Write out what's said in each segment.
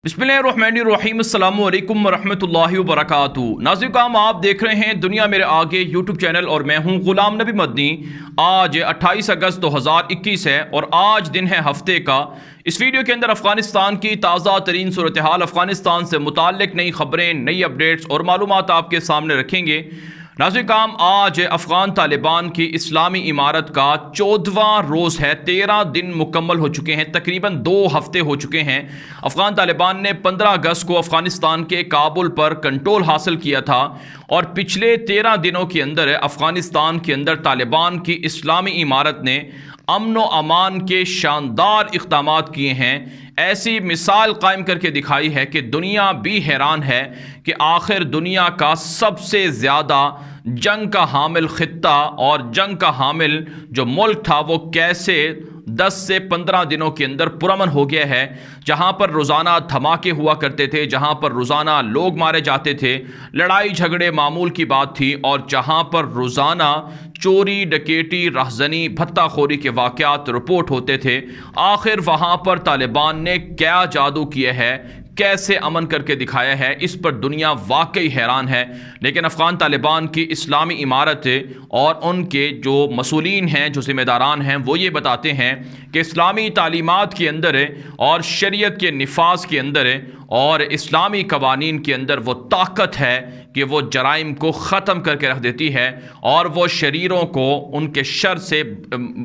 बिस्मिल्लाहिर्रहमानिर्रहीम अस्सलामु अलैकुम वरहमतुल्लाहि वबरकातुहू। नाज़रीन काम आप देख रहे हैं दुनिया मेरे आगे यूट्यूब चैनल और मैं हूं गुलाम नबी मदनी। आज 28 अगस्त 2021 है और आज दिन है हफ्ते का। इस वीडियो के अंदर अफ़गानिस्तान की ताज़ा तरीन सूरत हाल, अफ़गानिस्तान से मुताल्लिक़ नई खबरें, नई अपडेट्स और मालूमात आपके सामने रखेंगे। नाज़रीन काम आज अफ़गान तालिबान की इस्लामी इमारत का 14वां रोज़ है। 13 दिन मुकम्मल हो चुके हैं, तकरीबन 2 हफ्ते हो चुके हैं। अफ़गान तालिबान ने 15 अगस्त को अफ़गानिस्तान के काबुल पर कंट्रोल हासिल किया था और पिछले 13 दिनों के अंदर अफ़गानिस्तान के अंदर तालिबान की इस्लामी इमारत ने अमन व अमान के शानदार इक़दामात किए हैं। ऐसी मिसाल कायम करके दिखाई है कि दुनिया भी हैरान है कि आखिर दुनिया का सबसे ज़्यादा जंग का हामिल ख़ित्ता और जंग का हामिल जो मुल्क था वो कैसे 10 से 15 दिनों के अंदर पुरअमन हो गया है। जहां पर रोज़ाना धमाके हुआ करते थे, जहां पर रोज़ाना लोग मारे जाते थे, लड़ाई झगड़े मामूल की बात थी, और जहां पर रोज़ाना चोरी डकैती राहज़नी भत्ताखोरी के वाक़यात रिपोर्ट होते थे, आखिर वहां पर तालिबान ने क्या जादू किया है, कैसे अमन करके दिखाया है, इस पर दुनिया वाकई हैरान है। लेकिन अफ़गान तालिबान की इस्लामी इमारत और उनके जो मसूलीन हैं, जो ज़िम्मेदारान हैं, वो ये बताते हैं कि इस्लामी तालीमात के अंदर और शरीयत के निफाज के अंदर और इस्लामी कवानीन के अंदर वो ताकत है कि वो जराइम को ख़त्म करके रख देती है और वो शरीरों को उनके शर से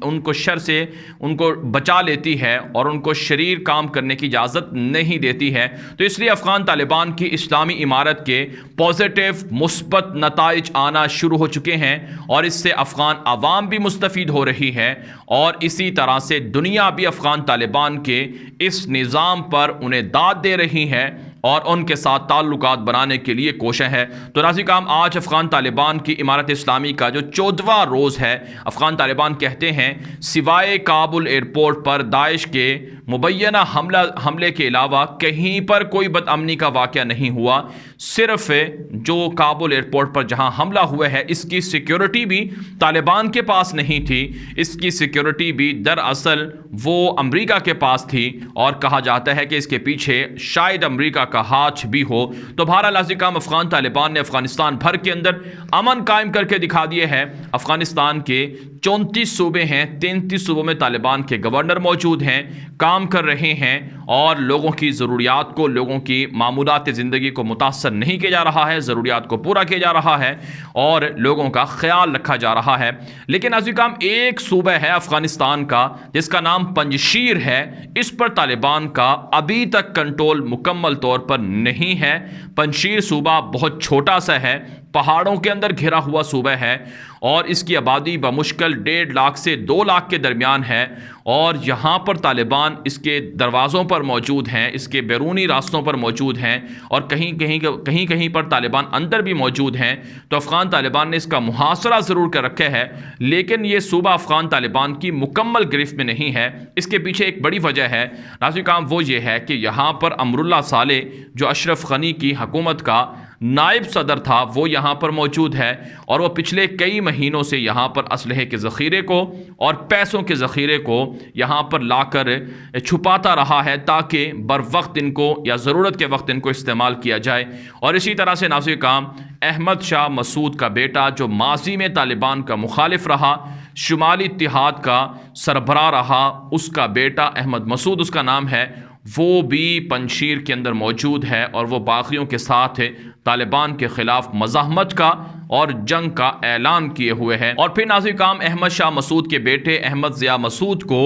उनको बचा लेती है और उनको शरीर काम करने की इजाज़त नहीं देती है। तो इसलिए अफ़गान तालिबान की इस्लामी इमारत के पॉजिटिव मुस्बत नताइज आना शुरू हो चुके हैं और इससे अफ़गान आवाम भी मुस्तफ़ीद हो रही है और इसी तरह से दुनिया भी अफ़गान तालिबान के इस निज़ाम पर उन्हें दाद दे रही है और उनके साथ ताल्लुकात बनाने के लिए कोशिश है। तो नाज़रीन काम आज अफ़गान तालिबान की इमारत इस्लामी का जो 14वां रोज़ है, अफ़गान तालिबान कहते हैं सिवाय काबुल एयरपोर्ट पर दाइश के मुबैना हमले के अलावा कहीं पर कोई बदअमनी का वाक़या नहीं हुआ। सिर्फ जो काबुल एयरपोर्ट पर जहां हमला हुआ है, इसकी सिक्योरिटी भी तालिबान के पास नहीं थी, इसकी सिक्योरिटी भी दरअसल वो अमेरिका के पास थी और कहा जाता है कि इसके पीछे शायद अमेरिका का हाथ भी हो। तो बहरहाल काम अफ़गान तालिबान ने अफ़गानिस्तान भर के अंदर अमन कायम करके दिखा दिए है। अफ़गानिस्तान के 34 सूबे हैं, 33 सूबों में तालिबान के गवर्नर मौजूद हैं, काम कर रहे हैं और लोगों की ज़रूरियात को, लोगों की मामूलात ज़िंदगी को मुतासर नहीं किया जा रहा है, ज़रूरियात को पूरा किया जा रहा है और लोगों का ख्याल रखा जा रहा है। लेकिन काम एक सूबा है अफ़गानिस्तान का जिसका नाम पंजशीर है, इस पर तालिबान का अभी तक कंट्रोल मुकम्मल तौर पर नहीं है। पंजशीर सूबा बहुत छोटा सा है, पहाड़ों के अंदर घिरा हुआ सूबा है और इसकी आबादी बमुश्किल 1.5 लाख से 2 लाख के दरमियान है और यहाँ पर तालिबान इसके दरवाज़ों पर मौजूद हैं, इसके बैरूनी रास्तों पर मौजूद हैं और कहीं पर तालिबान अंदर भी मौजूद हैं। तो अफ़गान तालिबान ने इसका मुहासरा ज़रूर कर रखा है, लेकिन ये सूबा अफ़गान तालिबान की मुकम्मल गिरफ्त में नहीं है। इसके पीछे एक बड़ी वजह है नाज़रीन काम, वो ये है कि यहाँ पर अमरुल्लाह साले जो अशरफ गनी की हुकूमत का नायब सदर था, वो यहाँ पर मौजूद है और वो पिछले कई महीनों से यहाँ पर असलहे के ज़ख़ीरे को और पैसों के ज़ख़ीरे को यहाँ पर लाकर छुपाता रहा है ताकि बर वक्त इनको या ज़रूरत के वक्त इनको इस्तेमाल किया जाए। और इसी तरह से नाज़रीन काम अहमद शाह मसूद का बेटा जो माजी में तालिबान का मुखालिफ रहा, शुमाली इत्तिहाद का सरबराह रहा, उसका बेटा अहमद मसूद उसका नाम है, वो भी पंजशीर के अंदर मौजूद है और वो बागियों के साथ तालिबान के ख़िलाफ़ मज़ाहमत का और जंग का ऐलान किए हुए हैं। और फिर नाज़रीन काम अहमद शाह मसूद के बेटे अहमद ज़िया मसूद को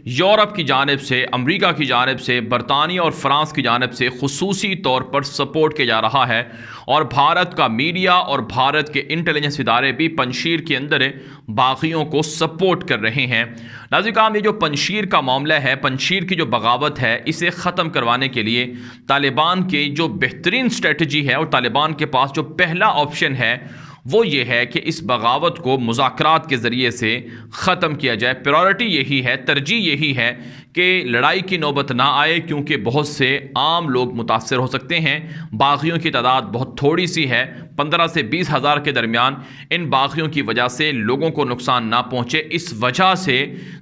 यूरोप की जानिब से, अमेरिका की जानिब से, बरतानिया और फ़्रांस की जानिब से ख़ुसूसी तौर पर सपोर्ट किया जा रहा है और भारत का मीडिया और भारत के इंटेलिजेंस इदारे भी पंजशीर के अंदर बागियों को सपोर्ट कर रहे हैं। नाज़रीन काम ये जो पंजशीर का मामला है, पंजशीर की जो बगावत है, इसे ख़त्म करवाने के लिए तालिबान की जो बेहतरीन स्ट्रेटजी है और तालिबान के पास जो पहला ऑप्शन है वो ये है कि इस बगावत को मुज़ाकरात के ज़रिए से ख़त्म किया जाए। प्रायोरिटी यही है, तरजीह यही है कि लड़ाई की नौबत ना आए, क्योंकि बहुत से आम लोग मुतासर हो सकते हैं। बागियों की तादाद बहुत थोड़ी सी है, 15 से 20 हज़ार के दरमियान। इन बागियों की वजह से लोगों को नुकसान ना पहुँचे, इस वजह से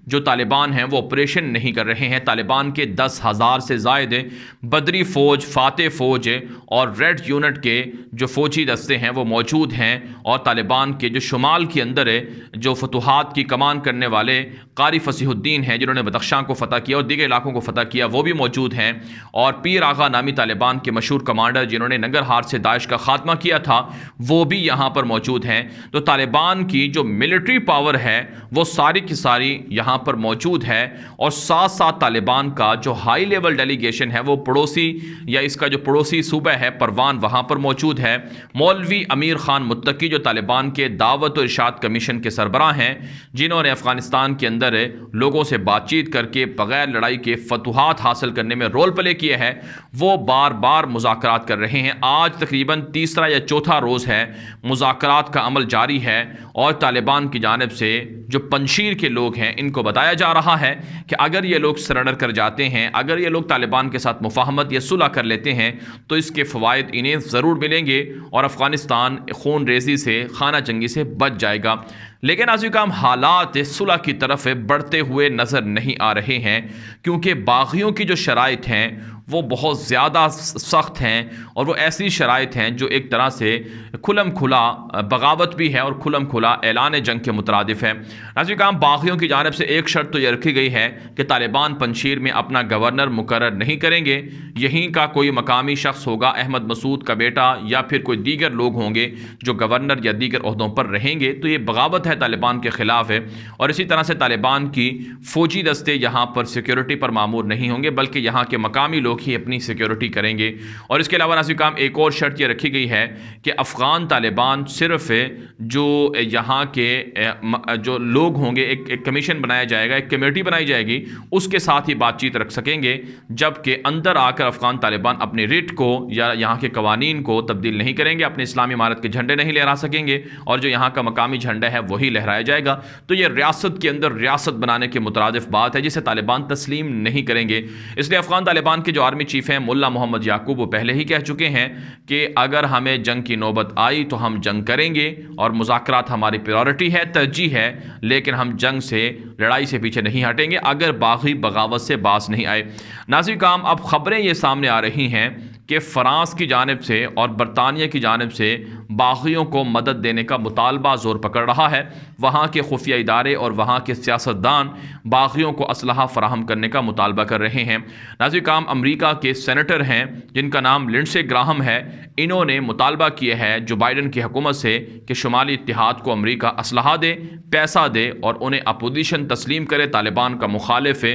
जो तालिबान हैं वो ऑपरेशन नहीं कर रहे हैं। तालिबान के 10,000 से ज़ायद बदरी फ़ौज, फ़ातेह फ़ौज और रेड यूनिट के जो फ़ौजी दस्ते हैं वो मौजूद हैं, और तालिबान के जो शुमाल के अंदर जो फतूहात की कमान करने वाले कारी फसीहुद्दीन हैं, जिन्होंने बदख्शां को फ़तह किया और दीगर इलाकों को फ़तह किया, वो भी मौजूद हैं। और पीर आगा नामी तालिबान के मशहूर कमांडर जिन्होंने नंगरहार से दाइश का खात्मा किया था, वो भी यहाँ पर मौजूद हैं। तो तालिबान की जो मिलिट्री पावर है वो सारी की सारी यहाँ पर मौजूद है। और साथ साथ तालिबान का जो हाई लेवल डेलीगेशन है वो पड़ोसी या इसका जो पड़ोसी सूबा है परवान, वहाँ पर मौजूद है। मौलवी अमीर खान मुत्तकी जो तालिबान के दावत और इरशाद कमीशन के सरबराह हैं, जिन्होंने अफगानिस्तान के अंदर लोगों से बातचीत करके बगैर लड़ाई के फतूहात हासिल करने में रोल प्ले किए हैं, वो बार बार मुज़ाकरात कर रहे हैं। आज तकरीबन तीसरा या चौथा रोज़ है, मुज़ाकरात का अमल जारी है। और तालिबान की जानिब से जो पंशीर के लोग हैं, इनको बताया जा रहा है कि अगर ये लोग सरेंडर कर जाते हैं, अगर ये लोग तालिबान के साथ मुफाहमत या सुलह कर लेते हैं, तो इसके फ़वाइद इन्हें ज़रूर मिलेंगे और अफ़गानिस्तान खून रेज़ी से, खाना जंगी से बच जाएगा। लेकिन आज़िकाम हालात सुलह की तरफ बढ़ते हुए नज़र नहीं आ रहे हैं, क्योंकि बागियों की जो शराइत हैं वो बहुत ज़्यादा सख्त हैं, और वो ऐसी शराइत हैं जो एक तरह से खुलम खुला बगावत भी है और खुलम खुला ऐलान जंग के मुतरादिफ है। आज़िकाम बागियों की जानिब से एक शर्त तो ये रखी गई है कि तालिबान पंशीर में अपना गवर्नर मुकर्रर नहीं करेंगे, यहीं का कोई मकामी शख्स होगा, अहमद मसूद का बेटा या फिर कोई दीगर लोग होंगे जो गवर्नर या दीगर ओहदों पर रहेंगे। तो ये बगावत है, तालिबान के ख़िलाफ़ है। और इसी तरह से तालिबान की फ़ौजी दस्ते यहाँ पर सिक्योरिटी पर मामूर नहीं होंगे, बल्कि यहाँ के मकामी लोग ही अपनी सिक्योरिटी करेंगे। और इसके अलावा नाज़िकाम एक और शर्त ये रखी गई है कि अफ़गान तालिबान सिर्फ जो यहाँ के जो लोग होंगे, एक कमीशन बनाया जाएगा, एक कमेटी बनाई जाएगी, उसके साथ ही बातचीत रख सकेंगे, जबकि अंदर आकर अफ़गान तालिबान अपने रिट को या यहाँ के कवानीन को तब्दील नहीं करेंगे, अपने इस्लामी इमारत के झंडे नहीं लहरा सकेंगे, और जो यहाँ का मकामी झंडा है वही लहराया जाएगा। तो ये रियासत के अंदर रियासत बनाने के मुतरादिफ बात है, जिसे तालिबान तस्लीम नहीं करेंगे। इसलिए अफ़गान तालिबान के जो आर्मी चीफ हैं मुल्ला मोहम्मद याकूब, वो पहले ही कह चुके हैं कि अगर हमें जंग की नौबत आई तो हम जंग करेंगे, और मुज़ाकरात हमारी प्रायोरिटी है, तरजीह है, लेकिन हम जंग से, लड़ाई से पीछे नहीं हटेंगे अगर बागी बगावत से बास नहीं आए। नाज़िकाम अब ख़बरें ये सामने आ रही हैं कि फ़रांस की जानिब से और बरतानिया की जानिब से बागियों को मदद देने का मुतालबा ज़ोर पकड़ रहा है। वहाँ के खुफिया इदारे और वहाँ के सियासतदान बागियों को असलहा फ़राहम करने का मुतालबा कर रहे हैं। नाज़िकाम अमरीका के सेनेटर हैं जिनका नाम लिंडसे ग्राहम है, इन्होंने मुतालबा किया है जो बाइडन की हुकूमत से कि शुमाली इत्तिहाद को अमरीका असलहा दे, पैसा दे और उन्हें अपोजिशन तस्लीम करे, तालिबान का मुखालिफ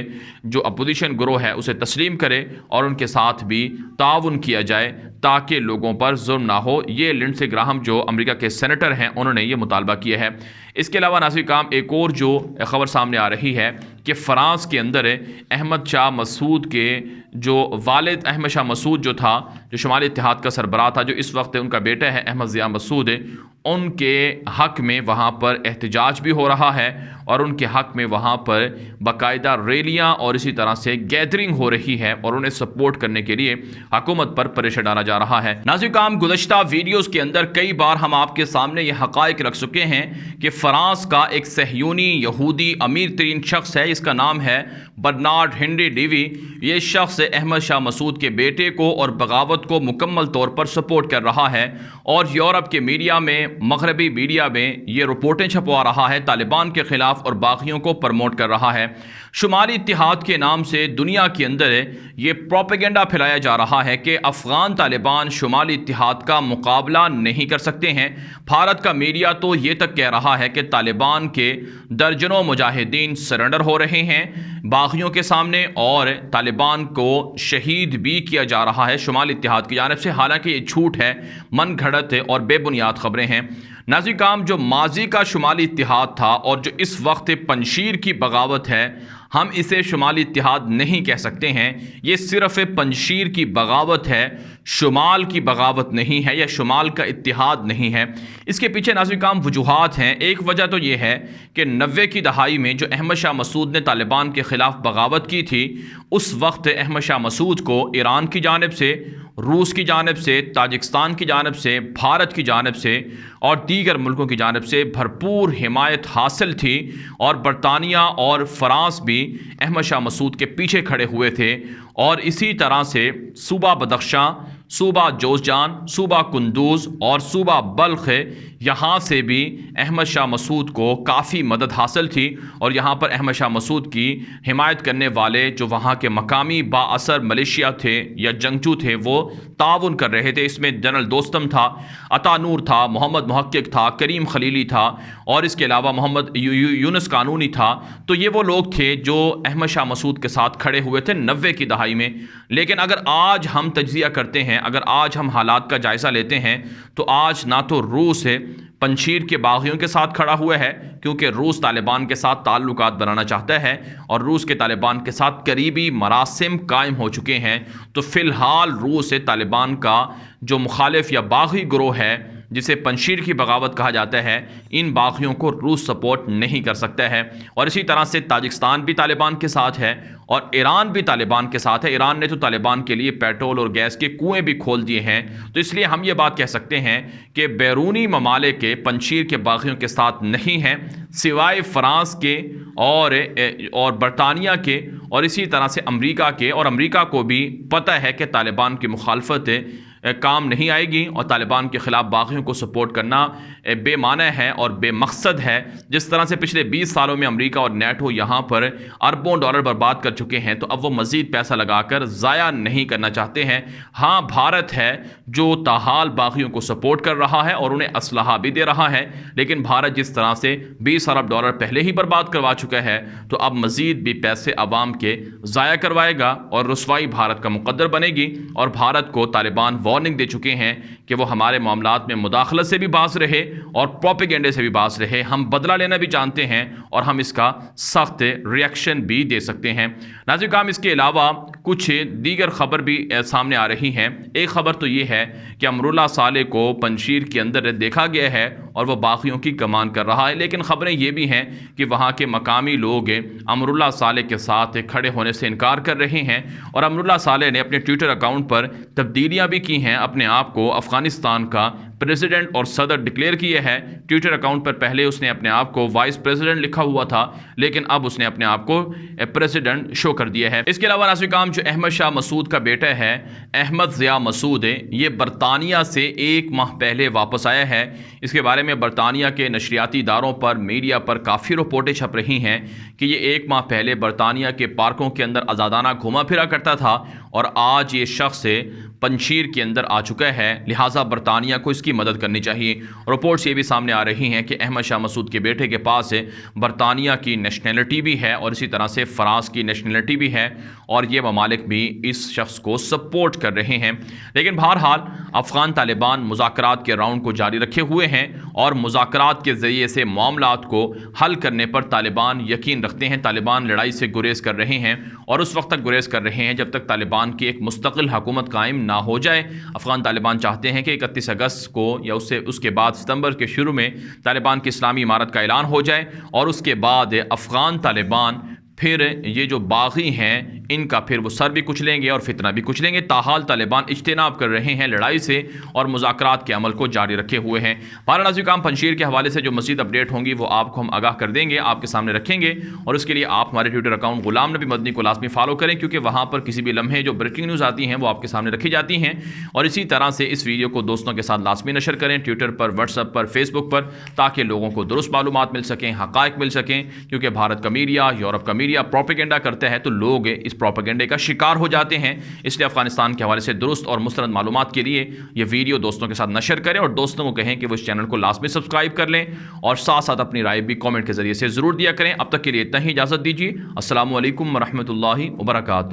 जो अपोजिशन ग्रोह है उसे तस्लीम करे और उनके साथ भी ताउन किया जाए ताकि लोगों पर जुल्म ना हो। ये लिंडसे ग्राहम जो अमेरिका के सेनेटर हैं, उन्होंने ये मुतालबा किया है। इसके अलावा नाज़िकाम एक और जो ख़बर सामने आ रही है कि फ़रांस के अंदर अहमद शाह मसूद के जो वालिद, अहमद शाह मसूद जो था, जो शुमाली इत्तिहाद का सरबराह था, जो इस वक्त उनका बेटा है अहमद ज़िया मसूद, उनके हक़ में वहाँ पर एहतजाज भी हो रहा है और उनके हक़ में वहाँ पर बाकायदा रैलियाँ और इसी तरह से गैदरिंग हो रही है और उन्हें सपोर्ट करने के लिए हुकूमत पर प्रेशर डाला जा रहा है। नाज़िकाम गुज़श्ता वीडियोज़ के अंदर कई बार हम आपके सामने ये हक़ाइक़ रख चुके हैं कि फ़रांस का एक सहयूनी यहूदी अमीर तरीन शख्स है, इसका नाम है बर्नार्ड हेनरी डेवी। ये शख्स अहमद शाह मसूद के बेटे को और बगावत को मुकम्मल तौर पर सपोर्ट कर रहा है और यूरोप के मीडिया में, मगरबी मीडिया में ये रिपोर्टें छपवा रहा है, तालिबान के ख़िलाफ़ और बागियों को प्रमोट कर रहा है। शुमाली इत्तिहाद के नाम से दुनिया के अंदर ये प्रोपेगेंडा फैलाया जा रहा है कि अफ़गान तालिबान शुमाली इत्तिहाद का मुकाबला नहीं कर सकते हैं। भारत का मीडिया तो ये तक कह रहा है कि तालिबान के दर्जनों मुजाहिदीन सरेंडर हो रहे हैं बागियों के सामने और तालिबान को शहीद भी किया जा रहा है शुमाली इत्तिहाद की जानिब से। हालांकि ये झूठ है, मन घड़त है और बेबुनियाद ख़बरें हैं। नाज़िकाम जो माजी का शुमाली इत्तिहाद था और जो इस वक्त पंशीर की बगावत है, हम इसे शुमाली इत्तिहाद नहीं कह सकते हैं। ये सिर्फ पंजशीर की बगावत है, शुमाल की बगावत नहीं है या शुमाल का इत्तिहाद नहीं है। इसके पीछे नाज़रीन किराम वजूहात हैं। एक वजह तो ये है कि 90 की दहाई में जो अहमद शाह मसूद ने तालिबान के ख़िलाफ़ बगावत की थी, उस वक्त अहमद शाह मसूद को ईरान की जानिब से, रूस की जानिब से, ताजिकिस्तान की जानिब से, भारत की जानिब से और दीगर मुल्कों की जानिब से भरपूर हिमायत हासिल थी और बरतानिया और फ़रांस भी अहमद शाह मसूद के पीछे खड़े हुए थे। और इसी तरह से सूबा बदख्शां, सूबा जोज़जान, सूबा कुंदूज़ और सूबा बल्ख, यहाँ से भी अहमद शाह मसूद को काफ़ी मदद हासिल थी। और यहाँ पर अहमद शाह मसूद की हिमायत करने वाले जो वहाँ के मकामी बाअसर मलेशिया थे या जंगजू थे, वो ताउन कर रहे थे। इसमें जनरल दोस्तम था, अता नूर था, मोहम्मद मुहक्किक था, करीम खलीली था और इसके अलावा मोहम्मद यूनुस कानूनी था। तो ये वो लोग थे जो अहमद शाह मसूद के साथ खड़े हुए थे 90 की दहाई में। लेकिन अगर आज हम तज्जिया करते हैं, अगर आज हम हालात का जायज़ा लेते हैं, तो आज ना तो रूस है पंजशीर के बागियों के साथ खड़ा हुआ है, क्योंकि रूस तालिबान के साथ ताल्लुकात बनाना चाहता है और रूस के तालिबान के साथ करीबी मरासिम कायम हो चुके हैं। तो फ़िलहाल रूस से तालिबान का जो मुखालिफ या बागी गिरोह है, जिसे पंजशीर की बगावत कहा जाता है, इन बागियों को रूस सपोर्ट नहीं कर सकता है। और इसी तरह से ताजिकिस्तान भी तालिबान के साथ है और ईरान भी तालिबान के साथ है। ईरान ने तो तालिबान के लिए पेट्रोल और गैस के कुएँ भी खोल दिए हैं। तो इसलिए हम ये बात कह सकते हैं कि बैरूनी ममालिक के पंजशीर के बागियों के साथ नहीं हैं, सिवाय फ़रांस के और बरतानिया के और इसी तरह से अमरीका के। और अमरीका को भी पता है कि तालिबान की मुखालफत काम नहीं आएगी और तालिबान के ख़िलाफ़ बागियों को सपोर्ट करना बेमाना है और बेमकसद है। जिस तरह से पिछले 20 सालों में अमेरिका और नेटो यहाँ पर अरबों डॉलर बर्बाद कर चुके हैं, तो अब वो मज़ीद पैसा लगाकर ज़ाया नहीं करना चाहते हैं। हाँ, भारत है जो ताहाल बागियों को सपोर्ट कर रहा है और उन्हें असलहा भी दे रहा है, लेकिन भारत जिस तरह से 20 अरब डॉलर पहले ही बर्बाद करवा चुका है, तो अब मज़ीद भी पैसे अवाम के ज़ाया करवाएगा और रुसवाई भारत का मुकद्दर बनेगी। और भारत को तालिबान वार्निंग दे चुके हैं कि वो हमारे मामलात में मुदाखलत से भी बाज रहे और प्रोपेगेंडे से भी बाज रहे। हम बदला लेना भी जानते हैं और हम इसका सख्त रिएक्शन भी दे सकते हैं। नाज़रीन किराम, इसके अलावा कुछ दीगर खबर भी सामने आ रही हैं। एक खबर तो ये है कि अमरुल्लाह साले को पंजशीर के अंदर देखा गया है और वह बागियों की कमान कर रहा है, लेकिन खबरें ये भी हैं कि वहाँ के मकामी लोग अमरुल्लाह साले के साथ खड़े होने से इनकार कर रहे हैं। और अमरुल्लाह साले ने अपने ट्विटर अकाउंट पर तब्दीलियाँ भी की हैं, अपने आप को अफ़गानिस्तान का प्रेसिडेंट और सदर डिक्लेयर किए हैं। ट्विटर अकाउंट पर पहले उसने अपने आप को वाइस प्रेसिडेंट लिखा हुआ था, लेकिन अब उसने अपने आप को प्रेसिडेंट शो कर दिया है। इसके अलावा नाज़रीन किराम, जो अहमद शाह मसूद का बेटा है अहमद ज़िया मसूद, ये बरतानिया से 1 माह पहले वापस आया है। इसके बारे में बरतानिया के नशरियाती इदारों पर, मीडिया पर काफ़ी रिपोर्टें छप रही हैं कि ये 1 माह पहले बरतानिया के पार्कों के अंदर आज़ादाना घुमा फिरा करता था और आज ये शख्स पंजशीर के अंदर आ चुका है। लिहाजा बरतानिया को इसकी मदद करनी चाहिए। रिपोर्ट्स ये भी सामने आ रही हैं कि अहमद शाह मसूद के बेटे के पास बरतानिया की नेशनलिटी भी है और इसी तरह से फ़रांस की नेशनलिटी भी है और ये ममालिक भी इस शख्स को सपोर्ट कर रहे हैं। लेकिन बहरहाल अफ़गान तालिबान मुज़ाकरात के राउंड को जारी रखे हुए हैं और मुज़ाकरात के ज़रिए से मामलात को हल करने पर तालिबान यकीन रखते हैं। तालिबान लड़ाई से गुरेज कर रहे हैं और उस वक्त तक गुरेज कर रहे हैं जब तक तालिबान की एक मुस्तकिल हुकूमत कायम ना हो जाए। अफ़गान तालिबान चाहते हैं कि 31 अगस्त को या उसके बाद सितंबर के शुरू में तालिबान की इस्लामी इमारत का ऐलान हो जाए और उसके बाद अफ़गान तालिबान फिर ये जो बागी हैं इनका फिर वो सर भी कुचलेंगे और फितना भी कुचलेंगे। ताहाल तालिबान इज्तिनाब कर रहे हैं लड़ाई से और मुज़ाकरात के अमल को जारी रखे हुए हैं। नाज़रीन किराम, पंजशीर के हवाले से जो मज़ीद अपडेट होंगी वो आपको हम आगाह कर देंगे, आपके सामने रखेंगे। और उसके लिए आप हमारे ट्विटर अकाउंट गुलाम नबी मदनी को लाजमी फॉलो करें, क्योंकि वहाँ पर किसी भी लम्हे जो ब्रेकिंग न्यूज़ आती हैं वो आपके सामने रखी जाती हैं। और इसी तरह से इस वीडियो को दोस्तों के साथ लाजमी नशर करें, ट्विटर पर, व्हाट्सएप पर, फेसबुक पर, ताकि लोगों को दुरुस्त मालूमात मिल सकें, हक़ाइक़ मिल सकें। क्योंकि भारत का मीडिया, यूरोप का मीडिया प्रोपेगेंडा करता है तो लोग इस प्रोपेगेंडे का शिकार हो जाते हैं। इसलिए अफगानिस्तान के हवाले से दुरुस्त और मुस्तनद मालूमात के लिए ये वीडियो दोस्तों के साथ नशर करें और दोस्तों को कहें कि वो इस चैनल को लाजमी सब्सक्राइब कर लें और साथ साथ अपनी राय भी कमेंट के जरिए से ज़रूर दिया करें। अब तक के लिए इतना ही, इजाज़त दीजिए। अस्सलामु अलैकुम व रहमतुल्लाहि व बरकातुहू।